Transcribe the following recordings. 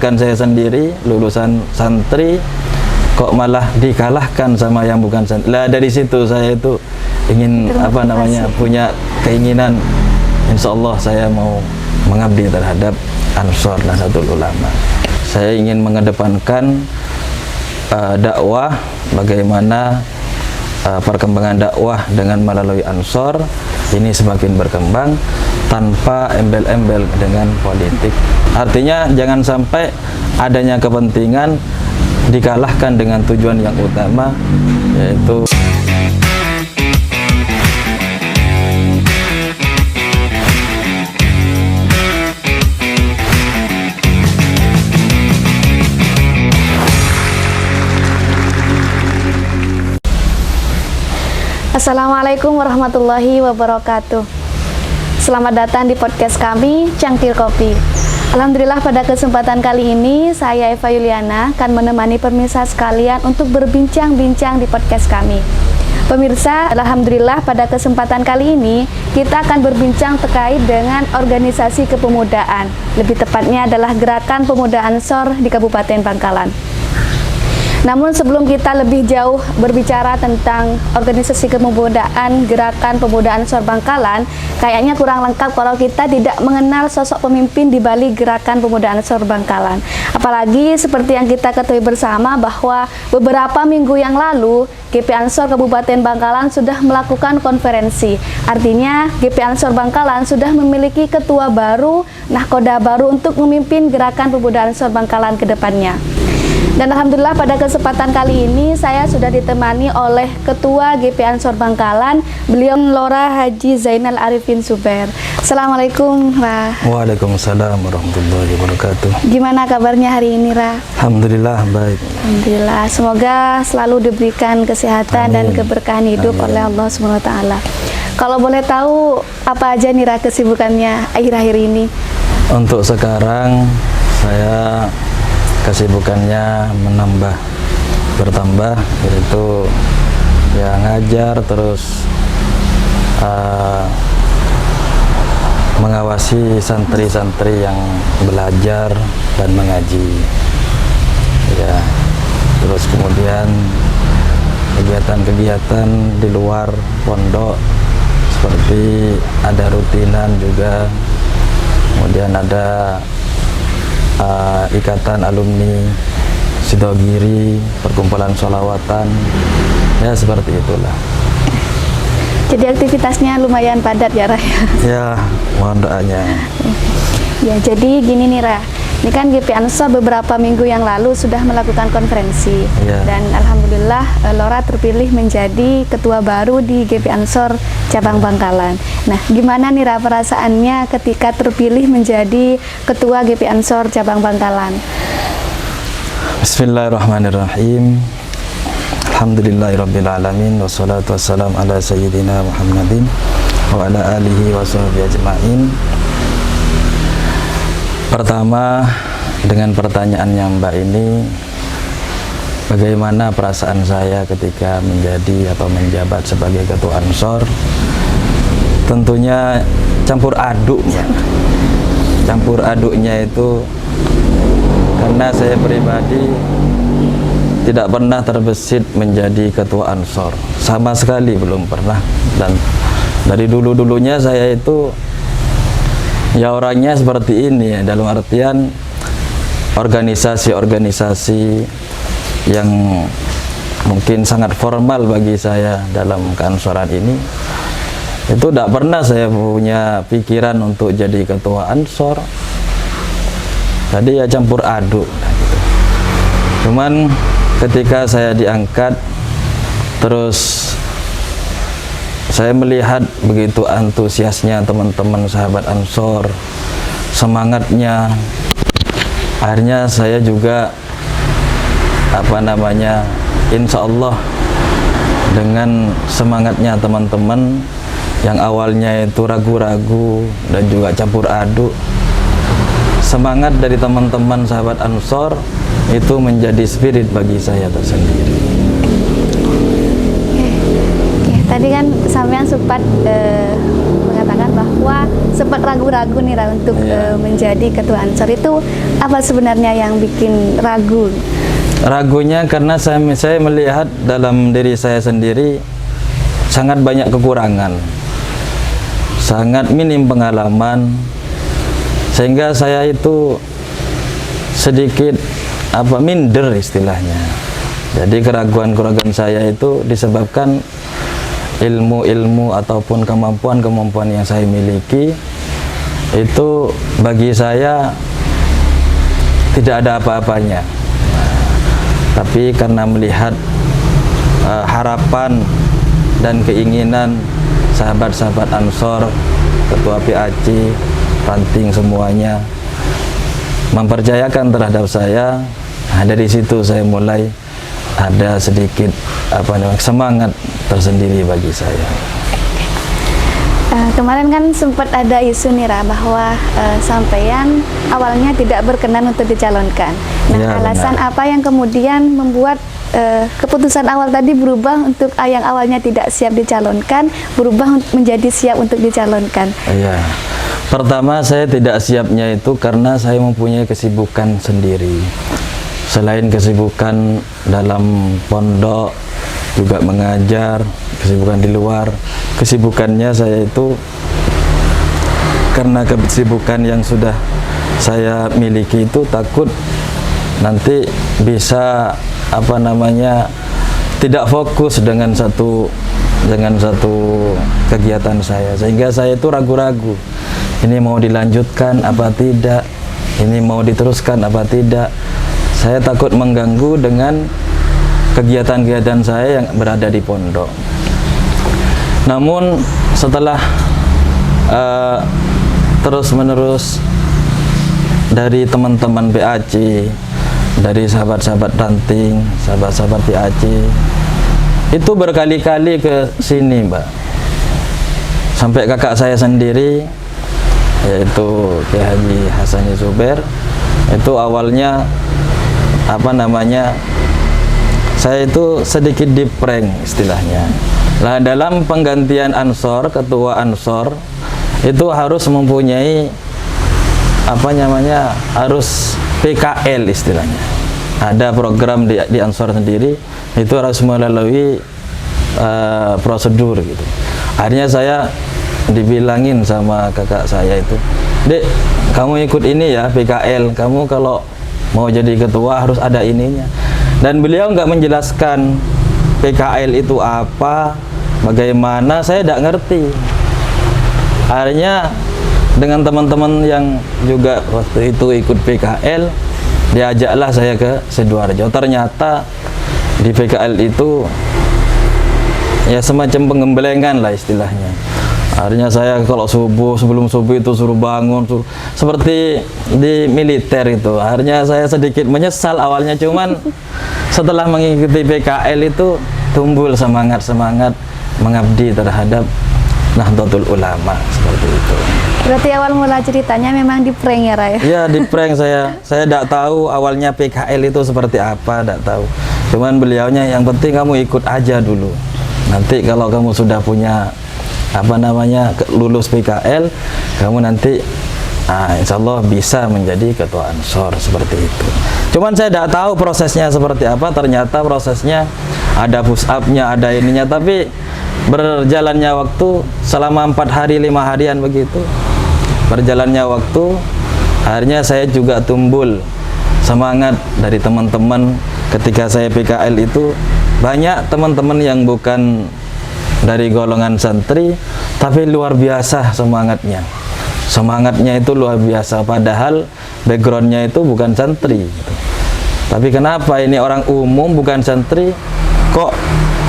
sedangkan saya sendiri lulusan santri kok malah dikalahkan sama yang bukan santri. Lah dari situ saya itu ingin punya keinginan, insya Allah saya mau mengabdi terhadap Ansor Nahdlatul Ulama. Saya ingin mengedepankan dakwah, bagaimana perkembangan dakwah dengan melalui Ansor ini semakin berkembang tanpa embel-embel dengan politik. Artinya jangan sampai adanya kepentingan dikalahkan dengan tujuan yang utama, yaitu Assalamualaikum warahmatullahi wabarakatuh. Selamat datang di podcast kami, Cangkir Kopi. Alhamdulillah pada kesempatan kali ini saya Eva Yuliana akan menemani pemirsa sekalian untuk berbincang-bincang di podcast kami. Pemirsa, alhamdulillah pada kesempatan kali ini kita akan berbincang terkait dengan organisasi kepemudaan. Lebih tepatnya adalah Gerakan Pemuda Ansor di Kabupaten Bangkalan. Namun sebelum kita lebih jauh berbicara tentang organisasi kepemudaan Gerakan Pemuda Ansor Bangkalan, kayaknya kurang lengkap kalau kita tidak mengenal sosok pemimpin di balik Gerakan Pemuda Ansor Bangkalan. Apalagi seperti yang kita ketahui bersama bahwa beberapa minggu yang lalu GP Ansor Kabupaten Bangkalan sudah melakukan konferensi. Artinya GP Ansor Bangkalan sudah memiliki ketua baru, nahkoda baru untuk memimpin Gerakan Pemuda Ansor Bangkalan ke depannya. Dan alhamdulillah pada kesempatan kali ini saya sudah ditemani oleh Ketua GP Ansor Bangkalan, beliau Lora Haji Zainal Arifin Zubair. Assalamualaikum, Ra. Waalaikumsalam warahmatullahi wabarakatuh. Gimana kabarnya hari ini, Ra? Alhamdulillah baik. Alhamdulillah, semoga selalu diberikan kesehatan dan keberkahan hidup oleh Allah SWT. Kalau boleh tahu apa aja nih, Ra, kesibukannya akhir-akhir ini? Untuk sekarang saya kesibukannya bertambah, yaitu ya ngajar, terus mengawasi santri-santri yang belajar dan mengaji ya, terus kemudian kegiatan-kegiatan di luar pondok seperti ada rutinan juga, kemudian ada ikatan alumni Sidogiri, perkumpulan sholawatan, ya seperti itulah. Jadi aktivitasnya lumayan padat ya, Ra? Ya, mohon doanya. Ya, jadi gini nih, Ra. Ini kan GP Ansor beberapa minggu yang lalu sudah melakukan konferensi, dan alhamdulillah Lora terpilih menjadi ketua baru di GP Ansor cabang Bangkalan. Nah, gimana nih, Ra, perasaannya ketika terpilih menjadi ketua GP Ansor cabang Bangkalan? Bismillahirrahmanirrahim. Alhamdulillahirabbil alamin, wassalatu wassalamu ala sayyidina Muhammadin wa ala alihi wa sahbihi ajmain. Pertama, dengan pertanyaannya Mbak ini, bagaimana perasaan saya ketika menjadi atau menjabat sebagai ketua Ansor? Tentunya campur aduk, Mbak. Campur aduknya itu karena saya pribadi tidak pernah terbesit menjadi ketua Ansor, sama sekali belum pernah. Dan dari dulu-dulunya saya itu ya orangnya seperti ini ya, dalam artian organisasi-organisasi yang mungkin sangat formal bagi saya dalam keansoran ini, itu tidak pernah saya punya pikiran untuk jadi ketua Ansor. Jadi ya campur aduk gitu. Cuman ketika saya diangkat, terus saya melihat begitu antusiasnya teman-teman sahabat Ansor, semangatnya, akhirnya saya juga insya Allah dengan semangatnya teman-teman yang awalnya itu ragu-ragu dan juga campur aduk, semangat dari teman-teman sahabat Ansor itu menjadi spirit bagi saya tersendiri. Tadi kan sampean sempat mengatakan bahwa sempat ragu-ragu nih Ra untuk menjadi ketua Ansor. Itu apa sebenarnya yang bikin ragu? Ragunya karena saya melihat dalam diri saya sendiri sangat banyak kekurangan, sangat minim pengalaman, sehingga saya itu sedikit minder istilahnya. Jadi keraguan-keraguan saya itu disebabkan ilmu-ilmu ataupun kemampuan-kemampuan yang saya miliki itu bagi saya tidak ada apa-apanya. Tapi karena melihat harapan dan keinginan sahabat-sahabat Ansor, ketua PAC, ranting semuanya mempercayakan terhadap saya, dari situ saya mulai ada sedikit semangat tersendiri bagi saya. Kemarin kan sempat ada isu nih Ra bahwa sampean awalnya tidak berkenan untuk dicalonkan. Nah, Ya, alasan benar. apa yang kemudian membuat keputusan awal tadi berubah untuk yang awalnya tidak siap dicalonkan berubah menjadi siap untuk dicalonkan? Iya. Pertama, saya tidak siapnya itu karena saya mempunyai kesibukan sendiri. Selain kesibukan dalam pondok, juga mengajar, kesibukan di luar. Kesibukannya saya itu karena kesibukan yang sudah saya miliki itu takut nanti bisa tidak fokus dengan satu kegiatan saya, sehingga saya itu ragu-ragu. Ini mau dilanjutkan apa tidak? Ini mau diteruskan apa tidak? Saya takut mengganggu dengan kegiatan-kegiatan saya yang berada di pondok. Namun setelah terus-menerus dari teman-teman PAC, dari sahabat-sahabat ranting, sahabat-sahabat PAC, itu berkali-kali ke sini, Mbak. Sampai kakak saya sendiri, yaitu Kiai Haji Hasani Zubair, itu awalnya saya itu sedikit di-prank istilahnya. Nah, dalam penggantian Ansor, ketua Ansor itu harus mempunyai harus PKL istilahnya. Ada program di Ansor sendiri, itu harus melalui prosedur gitu. Akhirnya saya dibilangin sama kakak saya itu, "Dek, kamu ikut ini ya PKL, kamu kalau mau jadi ketua harus ada ininya." Dan beliau nggak menjelaskan PKL itu apa, bagaimana, saya tidak ngerti. Akhirnya dengan teman-teman yang juga waktu itu ikut PKL, diajaklah saya ke Sidoarjo. Ternyata di PKL itu ya semacam pengembelengan lah istilahnya. Akhirnya saya kalau sebelum subuh itu suruh bangun, seperti di militer itu. Akhirnya saya sedikit menyesal awalnya, cuman setelah mengikuti PKL itu tumbuh semangat mengabdi terhadap Nahdlatul Ulama seperti itu. Berarti awal mula ceritanya memang di prank ya, Ra? Ya, di prank saya tidak tahu awalnya PKL itu seperti apa, tidak tahu. Cuman beliaunya yang penting kamu ikut aja dulu. Nanti kalau kamu sudah punya lulus PKL, kamu nanti insya Allah bisa menjadi ketua Ansor seperti itu. Cuman saya tidak tahu prosesnya seperti apa. Ternyata prosesnya ada push up-nya, ada ininya. Tapi berjalannya waktu selama 4 hari 5 harian begitu, berjalannya waktu, akhirnya saya juga tumbul semangat dari teman-teman. Ketika saya PKL itu banyak teman-teman yang bukan dari golongan santri, tapi luar biasa semangatnya itu luar biasa, padahal backgroundnya itu bukan santri gitu. Tapi kenapa ini orang umum bukan santri kok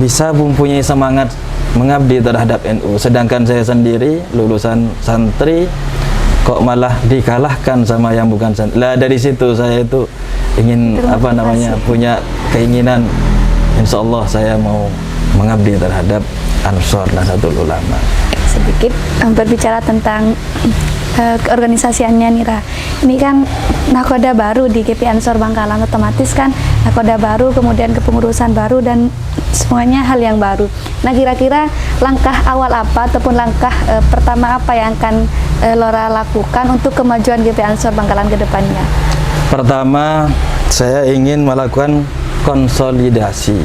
bisa mempunyai semangat mengabdi terhadap NU, sedangkan saya sendiri lulusan santri kok malah dikalahkan sama yang bukan santri. Lah dari situ saya itu ingin punya keinginan, insya Allah saya mau mengabdi terhadap Ansor Nahdlatul Ulama. Sedikit berbicara tentang keorganisasiannya Nira. Ini kan nakoda baru di GP Ansor Bangkalan, otomatis kan nakoda baru, kemudian kepengurusan baru dan semuanya hal yang baru. Nah, kira-kira langkah awal apa ataupun langkah pertama apa yang akan Lora lakukan untuk kemajuan GP Ansor Bangkalan ke depannya? Pertama, saya ingin melakukan konsolidasi.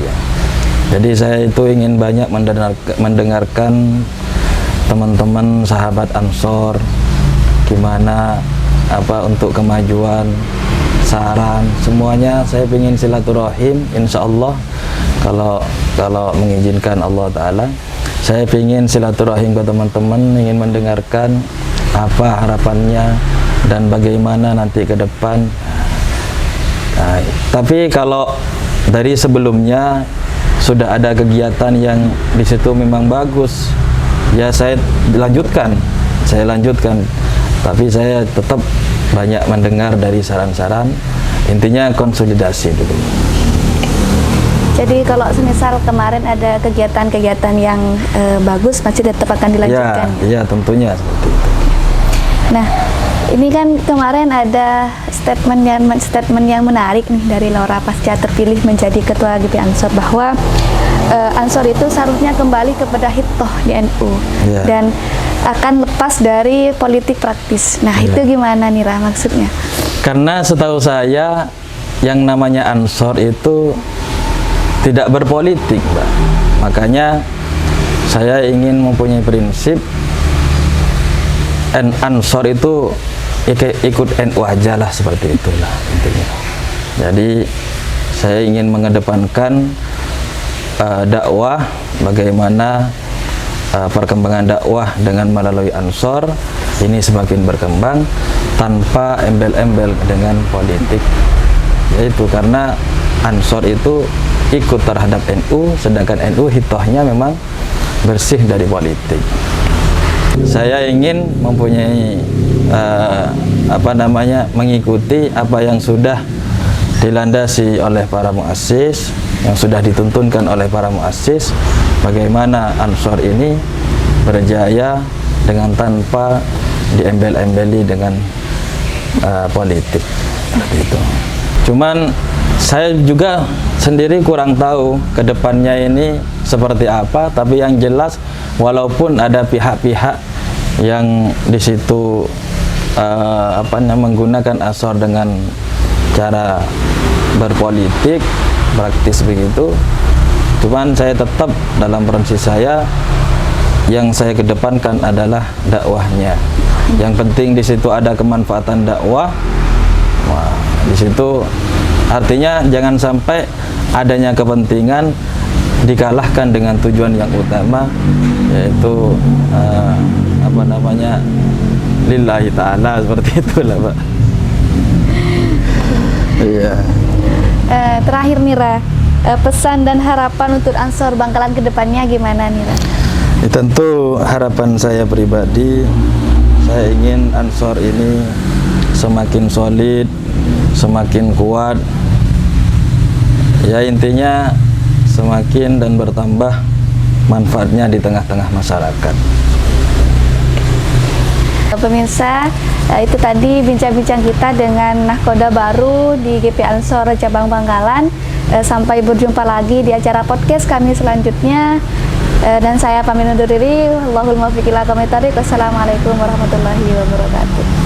Jadi saya itu ingin banyak mendengarkan teman-teman sahabat Ansor, gimana apa untuk kemajuan, saran, semuanya saya ingin silaturahim. Insya Allah kalau mengizinkan Allah Ta'ala, saya ingin silaturahim ke teman-teman, ingin mendengarkan apa harapannya dan bagaimana nanti ke depan. Nah, tapi kalau dari sebelumnya sudah ada kegiatan yang di situ memang bagus, ya saya lanjutkan. Tapi saya tetap banyak mendengar dari saran-saran. Intinya konsolidasi dulu. Jadi kalau semisal kemarin ada kegiatan-kegiatan yang bagus, masih tetap akan dilanjutkan? Ya, tentunya seperti itu. Nah, ini kan kemarin ada statement yang menarik nih dari Lora pasca terpilih menjadi Ketua GP Ansor, bahwa Ansor itu seharusnya kembali kepada hitoh di NU dan akan lepas dari politik praktis. Nah, itu gimana Nira maksudnya? Karena setahu saya yang namanya Ansor itu tidak berpolitik, Mbak. Makanya saya ingin mempunyai prinsip Ansor itu ikut NU aja lah, seperti itulah intinya. Jadi saya ingin mengedepankan dakwah, bagaimana perkembangan dakwah dengan melalui Ansor ini semakin berkembang tanpa embel-embel dengan politik, yaitu karena Ansor itu ikut terhadap NU, sedangkan NU hitohnya memang bersih dari politik. Saya ingin mempunyai mengikuti apa yang sudah dilandasi oleh para muassis, yang sudah dituntunkan oleh para muassis, bagaimana Ansor ini berjaya dengan tanpa diembel-embeli dengan politik seperti itu. Cuman saya juga sendiri kurang tahu ke depannya ini seperti apa, tapi yang jelas walaupun ada pihak-pihak yang di situ menggunakan Ansor dengan cara berpolitik praktis begitu, cuman saya tetap dalam prinsip saya, yang saya kedepankan adalah dakwahnya. Yang penting di situ ada kemanfaatan dakwah. Wah, di situ artinya jangan sampai adanya kepentingan dikalahkan dengan tujuan yang utama, yaitu lillahi ta'ala, seperti itulah, Pak. Iya. Terakhir Nira, pesan dan harapan untuk Ansor Bangkalan ke depannya gimana Nira? Tentu harapan saya pribadi, saya ingin Ansor ini semakin solid, semakin kuat. Ya, intinya semakin dan bertambah manfaatnya di tengah-tengah masyarakat. Pemirsa, itu tadi bincang-bincang kita dengan nahkoda baru di GP Ansor Cabang Bangkalan. Sampai berjumpa lagi di acara podcast kami selanjutnya. Dan saya pamit undur diri. Wallahul muwaffiq ila aqwamit thoriq. Wassalamualaikum warahmatullahi wabarakatuh.